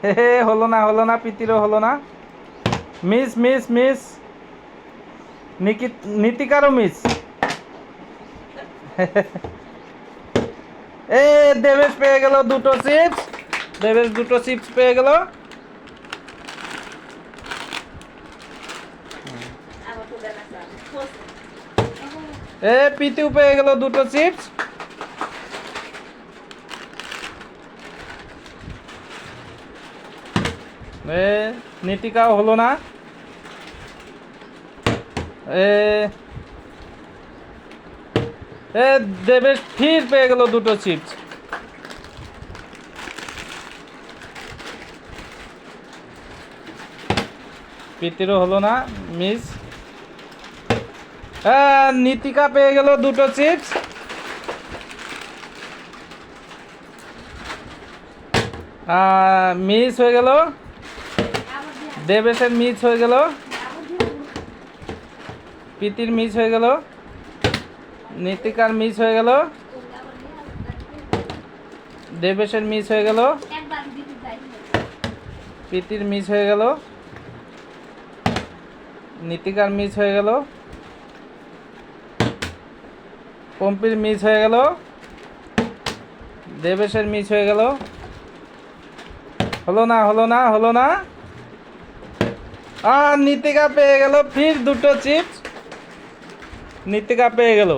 হে হে, হলো না, প্রীতিরও হলো না। Miss miss miss. নীতিকারও মিস। এ দেবেশ পেয়ে গেল দুটো চিপস। দেবেশ দুটো চিপস পেয়ে গেল। এ প্রীতিও পেয়ে গেল দুটো চিপস। এ নীতিকাও হলো না। এ এ দেবেশ ফির পেয়ে গেল দুটো চিপস। প্রীতিরও হলো না, মিস। নীতিকা পেয়ে গেল দুটো চিপস। মিস হয়ে গেল। দেবেশের মিস হয়ে গেল। প্রীতির মিস হয়ে গেল। নীতিকার মিস হয়ে গেল। দেবেশের মিস হয়ে গেল। প্রীতির মিস হয়ে গেল। নীতিকার মিস হয়ে গেল। পম্পির মিস হয়ে গেল। দেবেশের মিস হয়ে গেল। হলো না হলো না হলো না। নীতিকা পেয়ে গেল ফির দুটো চিপস। নীতিকা পেয়ে গেল।